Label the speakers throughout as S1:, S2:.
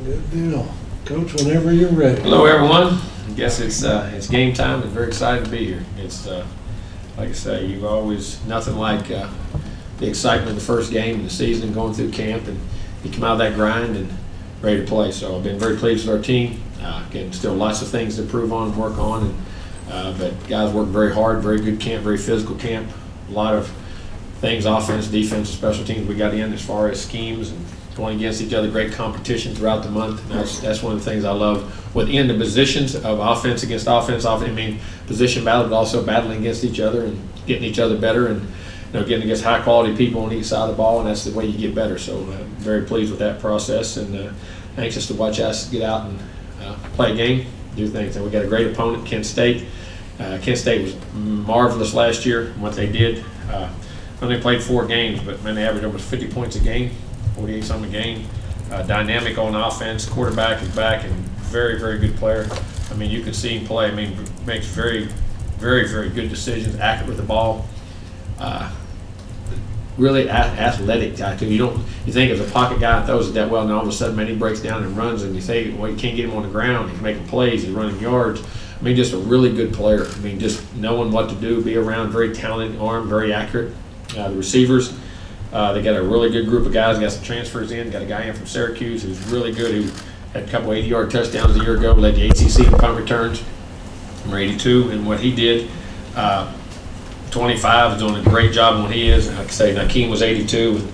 S1: Good deal. Coach, whenever you're ready.
S2: Hello, everyone. I guess it's game time. I'm very excited to be here. It's like I say, you always nothing like the excitement of the first game of the season and going through camp, and you come out of that grind and ready to play. So I've been very pleased with our team. Again, still lots of things to improve on and work on, and but guys work very hard. Very good camp, very physical camp. A lot of things, offense, defense, and special teams we got in as far as schemes and going against each other, great competition throughout the month. And that's one of the things I love within the positions of offense against offense. I mean, position battle, but also battling against each other and getting each other better, and getting against high quality people on each side of the ball, and that's the way you get better. So very pleased with that process, and anxious to watch us get out and play a game, do things. And we got a great opponent, Kent State. Kent State was marvelous last year in what they did. Only played 4 games, but man, they averaged almost 50 points a game. 48 something a game. Dynamic on offense. Quarterback is back and very, very good player. I mean, you can see him play. I mean, makes very, very, very good decisions. Accurate with the ball. Really athletic guy too. You think of the pocket guy and throws it that well, and all of a sudden, man, he breaks down and runs, and you say, well, you can't get him on the ground. He's making plays. He's running yards. I mean, just a really good player. I mean, just knowing what to do, be around. Very talented arm, very accurate. The receivers. They got a really good group of guys. Got some transfers in. Got a guy in from Syracuse who's really good, who had a couple 80-yard touchdowns a year ago, led the ACC in punt returns from 82. And what he did, 25 is doing a great job in what he is. Like I say, Nakeem was 82.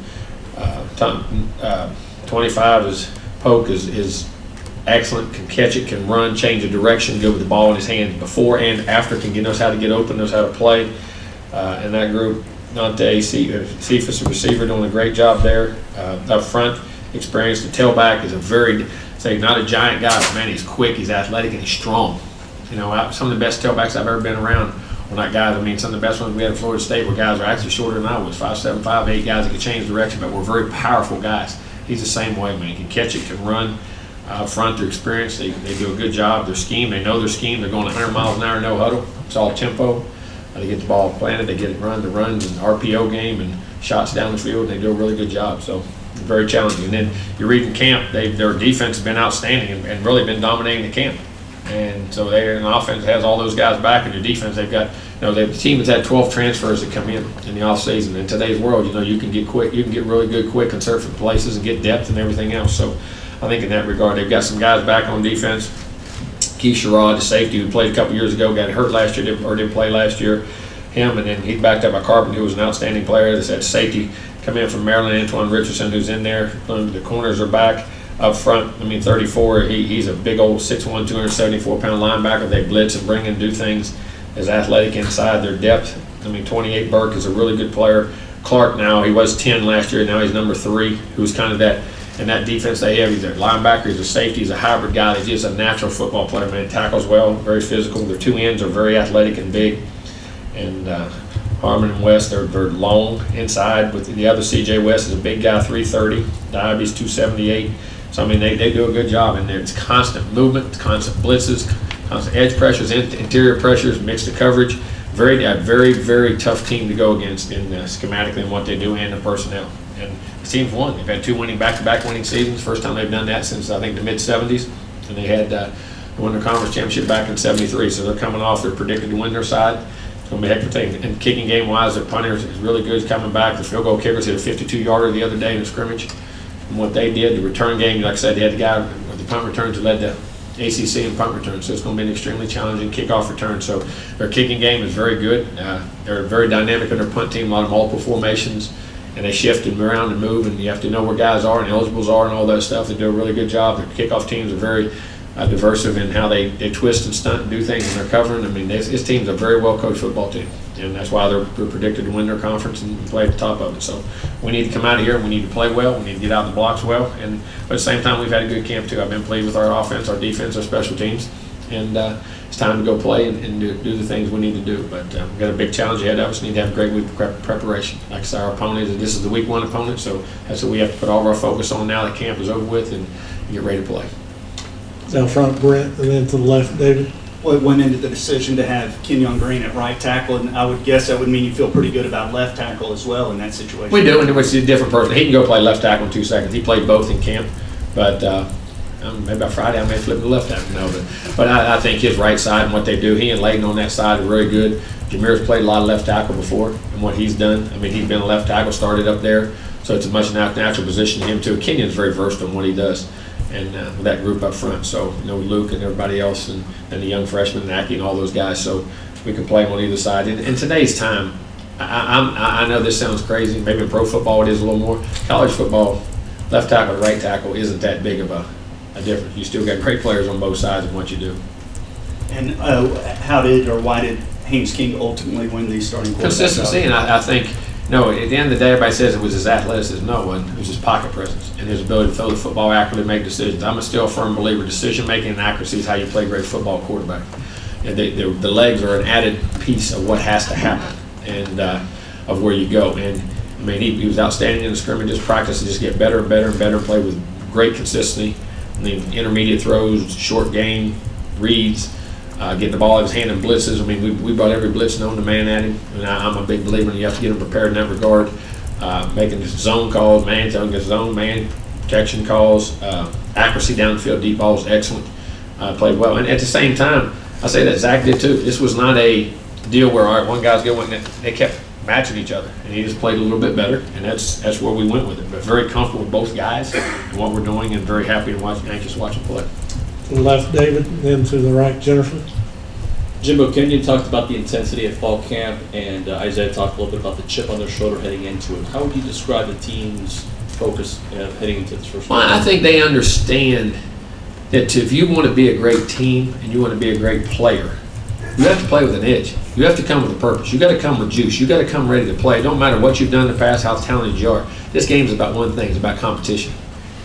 S2: 25 is Polk is excellent, can catch it, can run, change the direction, go with the ball in his hand before and after, knows how to get open, knows how to play. In that group, Dante Cephas, a receiver, doing a great job there. Up front, experienced. The tailback is not a giant guy, but man, he's quick, he's athletic, and he's strong. Some of the best tailbacks I've ever been around were not guys. I mean, some of the best ones we had at Florida State were guys who were actually shorter than I was, 5'7", 5'8", guys that could change direction, but were very powerful guys. He's the same way, man. He can catch it, can run. Up front, their experience, they do a good job. Their scheme, they know their scheme. They're going 100 miles an hour, no huddle. It's all tempo. They get the ball planted, they get it run, the runs, and RPO game, and shots down the field. They do a really good job. So very challenging. And then you read in camp, their defense has been outstanding and really been dominating the camp. And so they're an offense that has all those guys back, and their defense, they've got, the team has had 12 transfers that come in the offseason. In today's world, you can get quick, you can get really good quick and surf in places and get depth and everything else. So I think in that regard, they've got some guys back on defense. Keith Sherrod, the safety who played a couple years ago, got hurt last year or didn't play last year. Him, and then he's backed up by Carpenter, who was an outstanding player. They said safety come in from Maryland, Antoine Richardson, who's in there. The corners are back. Up front, 34, he's a big old 6'1", 274-pound linebacker. They blitz and bring and do things as athletic inside their depth. 28, Burke is a really good player. Clark now, he was 10 last year, now he's number 3, who's kind of that. In that defense they have, he's a linebacker, he's a safety, he's a hybrid guy. He's just a natural football player, man. Tackles well, very physical. Their 2 ends are very athletic and big. And Harmon and West, they're long inside. With the other, C.J. West is a big guy, 330. Diaby's 278. So, they do a good job in there. It's constant movement, it's constant blitzes, constant edge pressures, interior pressures, mixed the coverage. Very, very tough team to go against in schematically in what they do and the personnel. And the team's won. They've had 2 back-to-back winning seasons. First time they've done that since, I think, the mid-'70s. And they had won their conference championship back in '73. So they're coming off. They're predicted to win their side. It's going to be a heck of a thing. And kicking game-wise, their punter is really good. He's coming back. The field goal kickers hit a 52-yarder the other day in a scrimmage. And what they did, the return game, like I said, they had the guy with the punt returns who led the ACC in punt returns. So it's going to be an extremely challenging kickoff return. So their kicking game is very good. They're very dynamic in their punt team, a lot of multiple formations. And they shift and around and move, and you have to know where guys are and eligibles are and all that stuff. They do a really good job. Their kickoff teams are very diverse in how they twist and stunt and do things, and they're covering. This team's a very well-coached football team, and that's why they're predicted to win their conference and play at the top of it. So we need to come out of here and we need to play well. We need to get out of the blocks well. But at the same time, we've had a good camp, too. I've been pleased with our offense, our defense, our special teams. And it's time to go play and do the things we need to do. But we've got a big challenge ahead of us. We need to have a great week of preparation. Like I said, our opponent, this is the week 1 opponent, so that's what we have to put all of our focus on now that camp is over with and get ready to play.
S1: Down front, Brent, and then to the left, David.
S3: Well, it went into the decision to have Kenyon Green at right tackle, and I would guess that would mean you feel pretty good about left tackle as well in that situation.
S2: We do, and it's a different person. He can go play left tackle in 2 seconds. He played both in camp, but maybe by Friday I may flip to left tackle. No, but I think his right side and what they do, he and Layton on that side are very good. Jameer's played a lot of left tackle before, and what he's done, I mean, he's been a left tackle, started up there, so it's a much natural position to him too. Kenyon's very versed on what he does, and with that group up front. So, Luke and everybody else, and the young freshman, Naki, and all those guys, so we can play them on either side. In today's time, I know this sounds crazy. Maybe in pro football it is a little more. College football, left tackle, right tackle isn't that big of a difference. You still got great players on both sides of what you do.
S3: And why did Haynes King ultimately win the starting quarterback?
S2: Consistency, and I think, at the end of the day, everybody says it was his athleticism. No, it wasn't. It was his pocket presence and his ability to throw the football accurately, make decisions. I'm still a firm believer decision-making and accuracy is how you play great football quarterback. And the legs are an added piece of what has to happen and of where you go. And, I mean, he was outstanding in the scrimmages, practice to just get better and better and better, and play with great consistency. I mean, intermediate throws, short game, reads, getting the ball in his hand and blitzes. I mean, we brought every blitz known to man at him. And I'm a big believer in you have to get him prepared in that regard. Making zone calls, man protection calls, accuracy downfield, deep balls, excellent. Played well. And at the same time, I say that Zach did too. This was not a deal where, all right, one guy's good, they kept matching each other, and he just played a little bit better, and that's where we went with it. But very comfortable with both guys and what we're doing, and very happy and anxious to watch them play.
S1: To the left, David, then to the right, Jennifer.
S4: Jimbo, Kenyon talked about the intensity at fall camp, and Isaiah talked a little bit about the chip on their shoulder heading into it. How would you describe the team's focus heading into this first
S2: Well, I think they understand that if you want to be a great team and you want to be a great player, you have to play with an edge. You have to come with a purpose. You got to come with juice. You got to come ready to play. It don't matter what you've done in the past, how talented you are. This game is about one thing. It's about competition.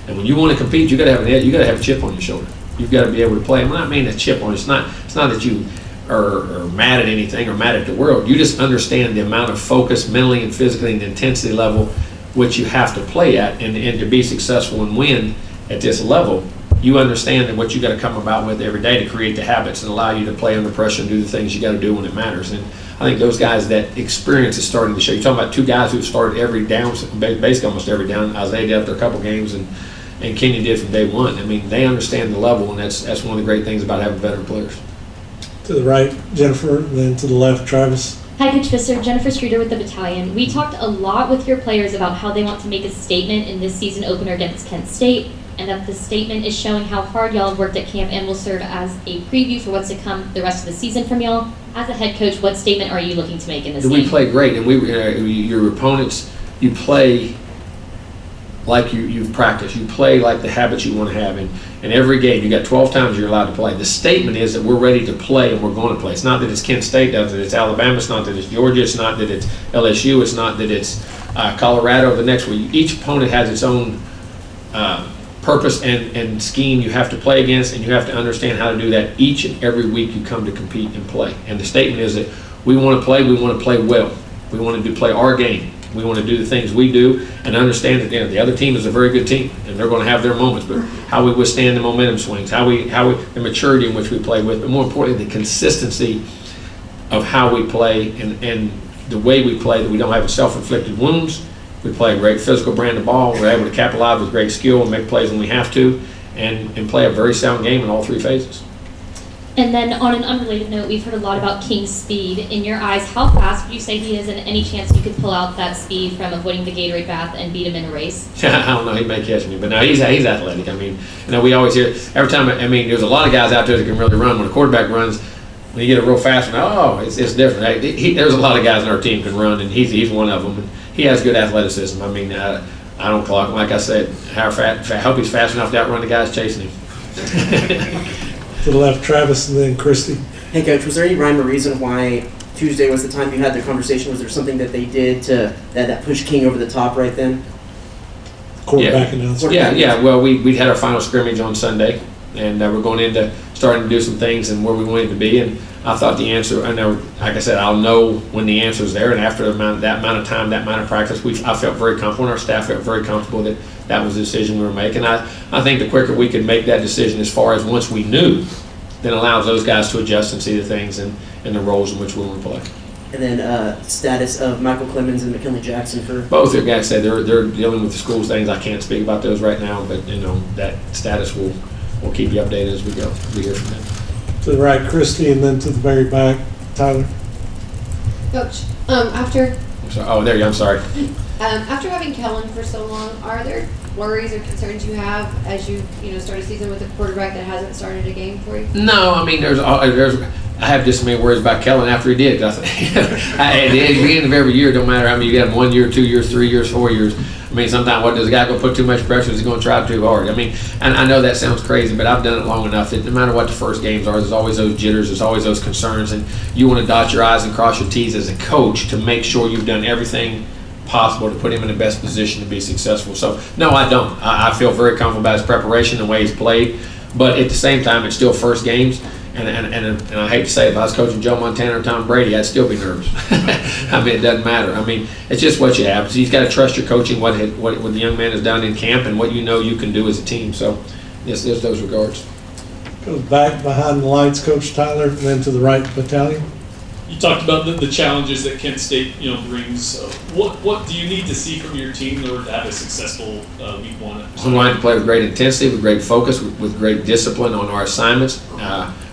S2: And when you want to compete, you got to have an edge. You got to have a chip on your shoulder. You've got to be able to play. I'm not meaning a chip on. It's not that you are mad at anything or mad at the world. You just understand the amount of focus, mentally and physically, and the intensity level which you have to play at, and to be successful and win at this level. You understand that what you got to come about with every day to create the habits and allow you to play under pressure and do the things you got to do when it matters. And I think those guys, that experience is starting to show. You're talking about two guys who've started every down, basically almost every down. Isaiah did after a couple games, and Kenyon did from day one. I mean, they understand the level, and that's one of the great things about having veteran players.
S1: To the right, Jennifer, then to the left, Travis.
S5: Hi, Coach Visser. Jennifer Streeter with the Battalion. We talked a lot with your players about how they want to make a statement in this season opener against Kent State, and that the statement is showing how hard y'all have worked at camp and will serve as a preview for what's to come the rest of the season from y'all. As a head coach, what statement are you looking to make in this game?
S2: We play great, and your opponents, you play like you've practiced. You play like the habits you want to have. And every game, you got 12 times you're allowed to play. The statement is that we're ready to play and we're going to play. It's not that it's Kent State, that it's Alabama, it's not that it's Georgia, it's not that it's LSU, it's not that it's Colorado the next week. Each opponent has its own purpose and scheme you have to play against, and you have to understand how to do that each and every week you come to compete and play. And the statement is that we want to play well. We want to play our game. We want to do the things we do and understand that the other team is a very good team, and they're going to have their moments, but how we withstand the momentum swings, the maturity in which we play with, but more importantly, the consistency of how we play and the way we play, that we don't have self-inflicted wounds. We play a great physical brand of ball. We're able to capitalize with great skill and make plays when we have to, and play a very sound game in all three phases.
S5: And then on an unrelated note, we've heard a lot about King's speed. In your eyes, how fast would you say he is, and any chance you could pull out that speed from avoiding the Gatorade bath and beat him in a race?
S2: I don't know. He may catch me, but no, he's athletic. I mean, we always hear every time. I mean, there's a lot of guys out there that can really run. When a quarterback runs, when you get a real fast one, it's different. There's a lot of guys on our team can run, and he's one of them. And he has good athleticism. I mean, I don't clock him. Like I said, I hope he's fast enough to outrun the guys chasing him.
S1: To the left, Travis, and then Christy.
S6: Hey, Coach, was there any rhyme or reason why Tuesday was the time you had the conversation? Was there something that they did that pushed King over the top right then?
S1: Quarterback announcement.
S2: Yeah. Well, we had our final scrimmage on Sunday, and we're going into starting to do some things and where we wanted to be. And I thought the answer, like I said, I'll know when the answer is there. And after that amount of time, that amount of practice, I felt very comfortable, and our staff felt very comfortable that was the decision we were making. I think the quicker we could make that decision, as far as once we knew, then allows those guys to adjust and see the things and the roles in which we want to play.
S6: And then status of Michael Clemens and McKinley Jackson for
S2: both. Their guys said they're dealing with the school's things. I can't speak about those right now, but that status will we'll keep you updated as we go. We hear from them.
S1: To the right, Christie, and then to the very back, Tyler.
S7: Coach, after
S2: I'm sorry. Oh, there you. I'm sorry.
S7: after having Kellen for so long, are there worries or concerns you have as you start a season with a quarterback that hasn't started a game for you?
S2: No, I mean I have just as many worries about Kellen after he did. At the end of every year, don't matter how many you got him, 1 year, 2 years, 3 years, 4 years. I mean, sometimes what does the guy go put too much pressure? Is he going to try too hard? I mean, and I know that sounds crazy, but I've done it long enough that no matter what the first games are, there's always those jitters, there's always those concerns, and you want to dot your I's and cross your T's as a coach to make sure you've done everything possible to put him in the best position to be successful. So, no, I don't. I feel very comfortable about his preparation, the way he's played, but at the same time, it's still first games. And I hate to say it, if I was coaching Joe Montana or Tom Brady, I'd still be nervous. I mean, it doesn't matter. I mean, it's just what you have. So you've got to trust your coaching, what the young man has done in camp, and what you know you can do as a team. So, yes, there's those regards.
S1: Goes back behind the lights, Coach Tyler, and then to the right, Battalion.
S8: You talked about the challenges that Kent State, brings. What do you need to see from your team in order to have a successful week one?
S2: We want to play with great intensity, with great focus, with great discipline on our assignments.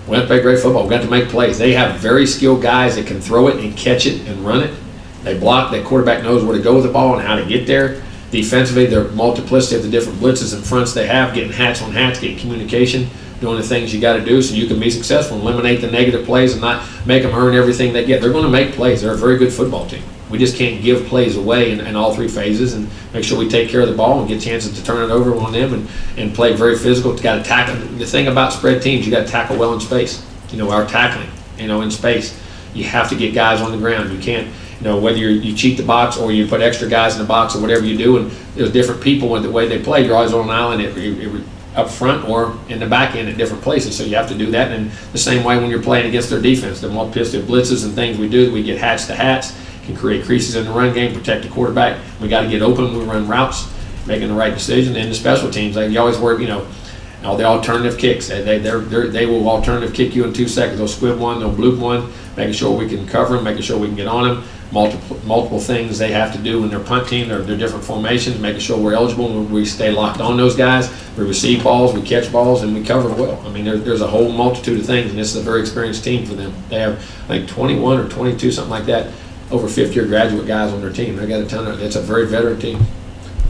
S2: We have to play great football. We've got to make plays. They have very skilled guys that can throw it and catch it and run it. They block. That quarterback knows where to go with the ball and how to get there. Defensively, their multiplicity of the different blitzes and fronts they have, getting hats on hats, getting communication, doing the things you got to do so you can be successful, eliminate the negative plays and not make them earn everything they get. They're going to make plays. They're a very good football team. We just can't give plays away in all three phases and make sure we take care of the ball and get chances to turn it over on them and play very physical. You got to tackle. The thing about spread teams, you got to tackle well in space. Our tackling, in space, you have to get guys on the ground. You can't, whether you cheat the box or you put extra guys in the box or whatever you do, and there's different people with the way they play. You're always on an island up front or in the back end at different places. So you have to do that. And the same way when you're playing against their defense, the multiplicity of blitzes and things we do, we get hats to hats, can create creases in the run game, protect the quarterback. We got to get open when we run routes, making the right decision. And the special teams, you always worry, all the alternative kicks. They will alternative kick you in 2 seconds. They'll squib one, they'll bloop one, making sure we can cover them, making sure we can get on them. Multiple things they have to do in their punt team, their different formations, making sure we're eligible and we stay locked on those guys. We receive balls, we catch balls, and we cover well. I mean, there's a whole multitude of things, and this is a very experienced team for them. They have, I think, 21 or 22, something like that, over fifth-year graduate guys on their team. They got a ton of. It's a very veteran team.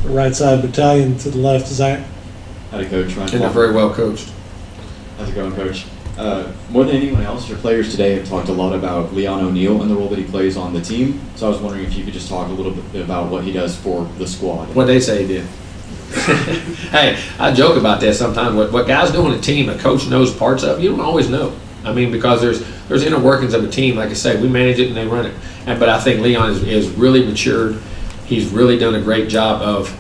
S1: The right side, Battalion, to the left, Zach.
S9: Howdy, Coach. Ryan
S2: And they're very well coached.
S9: How's it going, Coach? More than anyone else, your players today have talked a lot about Leon O'Neal and the role that he plays on the team. So I was wondering if you could just talk a little bit about what he does for the squad.
S2: What they say he did. Hey, I joke about that sometimes. What guys do on a team, a coach knows parts of, you don't always know. I mean, because there's inner workings of a team. Like I say, we manage it and they run it. But I think Leon is really matured. He's really done a great job of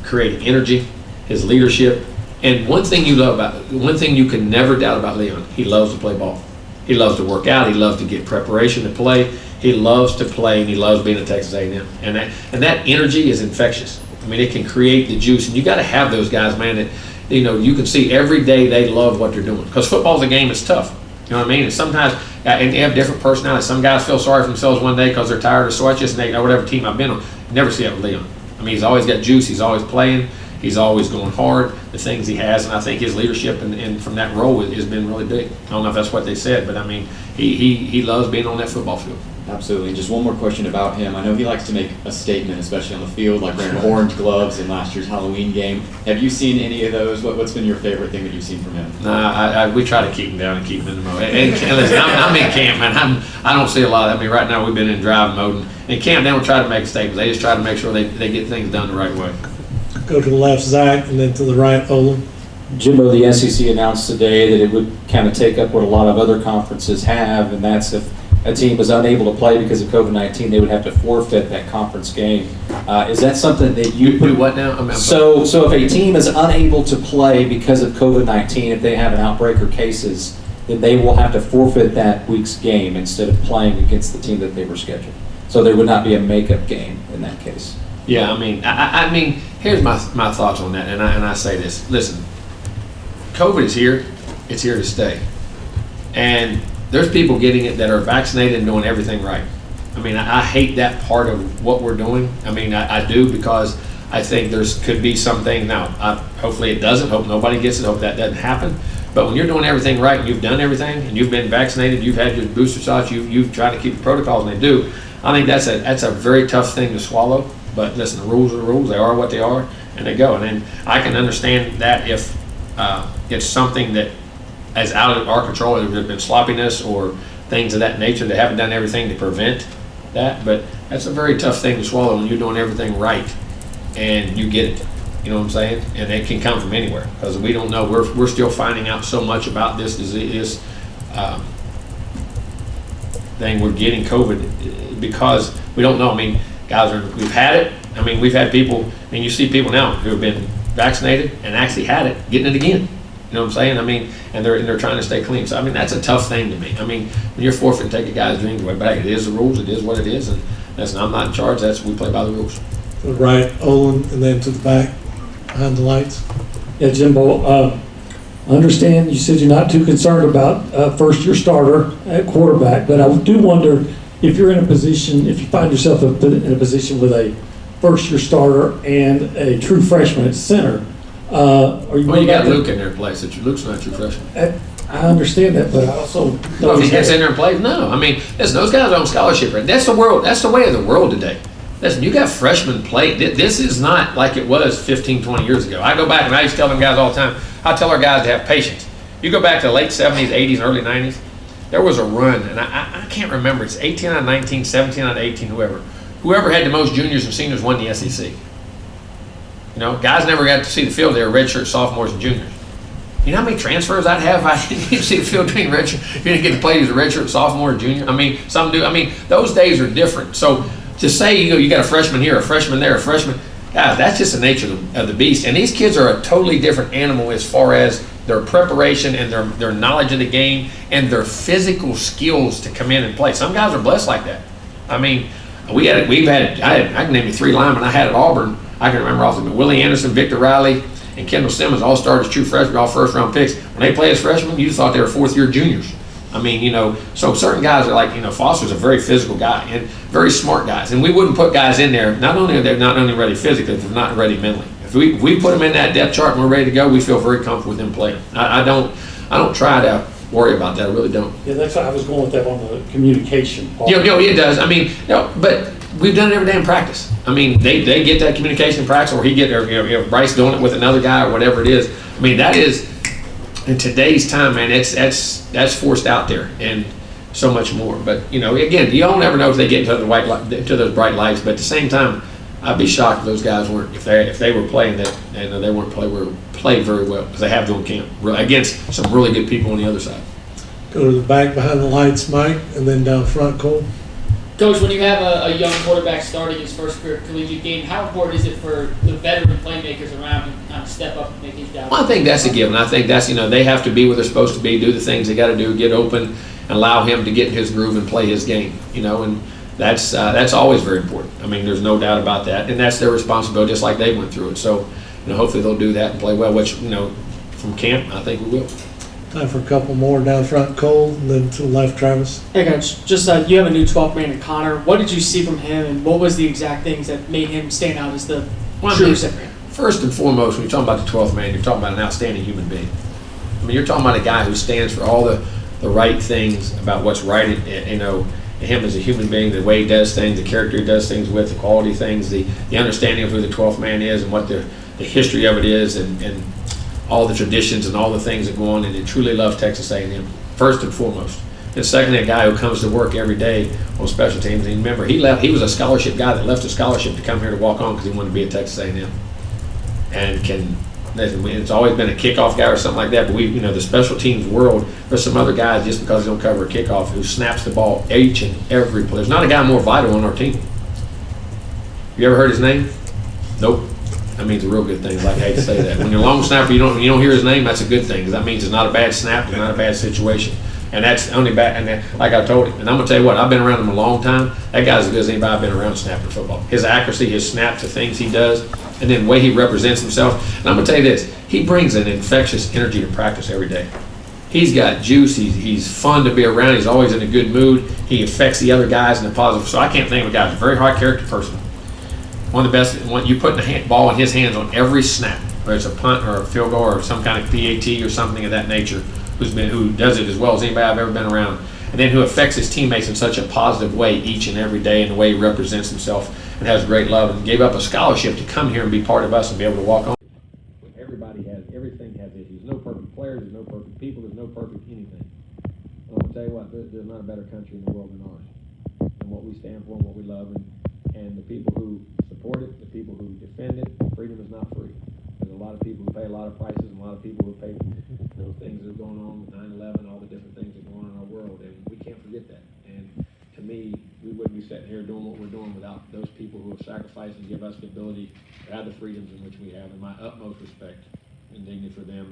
S2: creating energy, his leadership. And one thing you can never doubt about Leon, he loves to play ball. He loves to work out. He loves to get preparation to play. He loves to play, and he loves being at Texas A&M. And that energy is infectious. I mean, it can create the juice, and you got to have those guys, man. That you can see every day they love what they're doing. Because football's a game that's tough. You know what I mean? And sometimes, and they have different personalities. Some guys feel sorry for themselves one day because they're tired or sore. It's just whatever team I've been on. You never see that with Leon. I mean, he's always got juice. He's always playing. He's always going hard, the things he has, and I think his leadership and from that role has been really big. I don't know if that's what they said, but I mean, he loves being on that football field.
S9: Absolutely. And just one more question about him. I know he likes to make a statement, especially on the field, like wearing orange gloves in last year's Halloween game. Have you seen any of those? What's been your favorite thing that you've seen from him?
S2: Nah, we try to keep him down and keep him in the mode. And listen, I'm in camp, man. I don't see a lot. I mean, right now we've been in drive mode. And in camp, they don't try to make statements. They just try to make sure they get things done the right way.
S1: Go to the left, Zach, and then to the right, Olin.
S10: Jimbo, the SEC announced today that it would kind of take up what a lot of other conferences have, and that's if a team was unable to play because of COVID-19, they would have to forfeit that conference game. Is that something that you
S2: do what now?
S10: So if a team is unable to play because of COVID-19, if they have an outbreak or cases, then they will have to forfeit that week's game instead of playing against the team that they were scheduled. So there would not be a makeup game in that case.
S2: Yeah, I mean, here's my thoughts on that, and I say this. Listen, COVID is here. It's here to stay. And there's people getting it that are vaccinated and doing everything right. I mean, I hate that part of what we're doing. I mean, I do, because I think could be something now. Hopefully it doesn't. Hope nobody gets it. Hope that doesn't happen. But when you're doing everything right and you've done everything and you've been vaccinated, you've had your booster shots, you've tried to keep the protocols, and they do. I think that's a very tough thing to swallow. But listen, the rules are the rules. They are what they are, and they go. And then I can understand that if it's something that is out of our control, there has been sloppiness or things of that nature. They haven't done everything to prevent that. But that's a very tough thing to swallow when you're doing everything right and you get it. You know what I'm saying? And it can come from anywhere because we don't know. We're still finding out so much about this disease, thing. We're getting COVID because we don't know. I mean, we've had it. I mean, we've had people. I mean, you see people now who have been vaccinated and actually had it, getting it again. You know what I'm saying? I mean, and they're trying to stay clean. So I mean, that's a tough thing to me. I mean, when you're forfeiting, take a guy's dreams away, but hey, it is the rules. It is what it is, and listen, I'm not in charge. We play by the rules.
S1: To the right, Olin, and then to the back, behind the lights.
S11: Yeah, Jimbo, I understand you said you're not too concerned about first-year starter at quarterback, but I do wonder if you're in a position, if you find yourself in a position with a first-year starter and a true freshman at center, are you?
S2: Well, you got Luke in there in place. Luke's not your freshman.
S11: I understand that, but I also.
S2: Well, if he gets in there and plays, no. I mean, listen, those guys are on scholarship. Right? That's the world. That's the way of the world today. Listen, you got freshmen play. This is not like it was 15, 20 years ago. I go back and I used to tell them guys all the time, I tell our guys to have patience. You go back to the late 70s, 80s, and early 90s, there was a run, and I can't remember. It's 18 out of 19, 17 out of 18, whoever. Whoever had the most juniors and seniors won the SEC. You know, guys never got to see the field. They were redshirt sophomores and juniors. You know how many transfers I'd have if I didn't see the field between redshirt, if you didn't get to play as a redshirt sophomore or junior? I mean, some do. I mean, those days are different. So to say, you got a freshman here, a freshman there, a freshman, guys, that's just the nature of the beast. And these kids are a totally different animal as far as their preparation and their knowledge of the game and their physical skills to come in and play. Some guys are blessed like that. I mean, I can name you 3 linemen I had at Auburn. I can remember off of Willie Anderson, Victor Riley, and Kendall Simmons all started as true freshmen, all first-round picks. When they play as freshmen, you thought they were fourth-year juniors. I mean, you know, so certain guys are like, you know, Foster's a very physical guy and very smart guys. And we wouldn't put guys in there, not only are they not only ready physically, they're not ready mentally. If we put them in that depth chart and we're ready to go, we feel very comfortable with them playing. I don't try to worry about that. I really don't.
S11: Yeah, that's why I was going with that on the communication part.
S2: You know, it does. I mean, but we've done it every day in practice. I mean, they get that communication practice, or Bryce doing it with another guy, or whatever it is. I mean, that is in today's time, man. That's forced out there, and so much more. But you know, again, you don't ever know if they get into those bright lights. But at the same time, I'd be shocked if those guys weren't, if they were playing that, and they weren't played very well, because they have to on camp against some really good people on the other side.
S1: Go to the back behind the lights, Mike, and then down front, Cole.
S12: Coach, when you have a young quarterback starting his first collegiate game, how important is it for the veteran playmakers around him to kind of step up and make these guys?
S2: Well, I think that's a given. I think that's, they have to be where they're supposed to be, do the things they got to do, get open, and allow him to get in his groove and play his game, and that's always very important. I mean, there's no doubt about that, and that's their responsibility, just like they went through it. So, hopefully they'll do that and play well, which, from camp, I think we will.
S1: Time for a couple more down front, Cole, and then to the left, Travis.
S13: Hey, Coach. Just you have a new 12th man in Connor. What did you see from him, and what was the exact things that made him stand out as the true recipient?
S2: First and foremost, when you're talking about the 12th man, you're talking about an outstanding human being. I mean, you're talking about a guy who stands for all the right things about what's right, him as a human being, the way he does things, the character he does things with, the quality things, the understanding of who the 12th man is and what the history of it is, and all the traditions and all the things that go on, and they truly love Texas A&M, first and foremost. And secondly, a guy who comes to work every day on special teams. And remember, he was a scholarship guy that left a scholarship to come here to walk on because he wanted to be at Texas A&M. And it's always been a kickoff guy or something like that, but the special teams world, there's some other guys just because they don't cover a kickoff who snaps the ball each and every play. There's not a guy more vital on our team. You ever heard his name? Nope. That means a real good thing. Like, I hate to say that. When you're a long snapper, you don't hear his name, that's a good thing, because that means it's not a bad snap, it's not a bad situation. And that's only bad. And then, like I told him, and I'm going to tell you what, I've been around him a long time. That guy's as good as anybody I've been around snapping football. His accuracy, his snap to things he does, and then the way he represents himself. And I'm going to tell you this, he brings an infectious energy to practice every day. He's got juice, he's fun to be around, he's always in a good mood, he affects the other guys in a positive. So I can't think of a guy who's a very high character person. one of the best. You put the ball in his hands on every snap, whether it's a punt or a field goal or some kind of PAT or something of that nature. Who does it as well as anybody I've ever been around, and then who affects his teammates in such a positive way each and every day, and the way he represents himself and has great love, and gave up a scholarship to come here and be part of us and be able to walk on. Everything has issues. No perfect players, there's no perfect people, there's no perfect anything. Well, I'll tell you what, there's not a better country in the world than ours, and what we stand for and what we love, and the people who support it, the people who defend it. Freedom is not free. There's a lot of people who pay a lot of prices, and a lot of people who pay things that are going on with 9/11, all the different things that are going on in our world, and we can't forget that. And to me, we wouldn't be sitting here doing what we're doing without those people who have sacrificed and give us the ability to have the freedoms in which we have, and my utmost respect and dignity for them,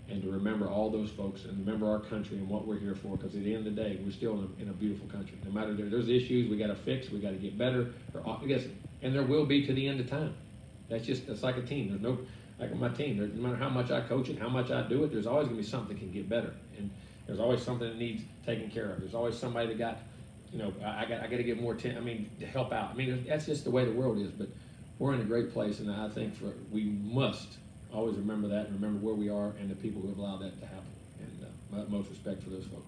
S2: and to remember all those folks and remember our country and what we're here for, because at the end of the day, we're still in a beautiful country. No matter there's issues we got to fix, we got to get better, I guess, and there will be to the end of time. That's like a team. There's no, like my team, no matter how much I coach it, how much I do it, there's always going to be something that can get better, and there's always something that needs taken care of. There's always somebody that got, I got to get more attention. To help out. That's just the way the world is. But we're in a great place, and I think we must always remember that and remember where we are and the people who have allowed that to happen. And my utmost respect for those folks.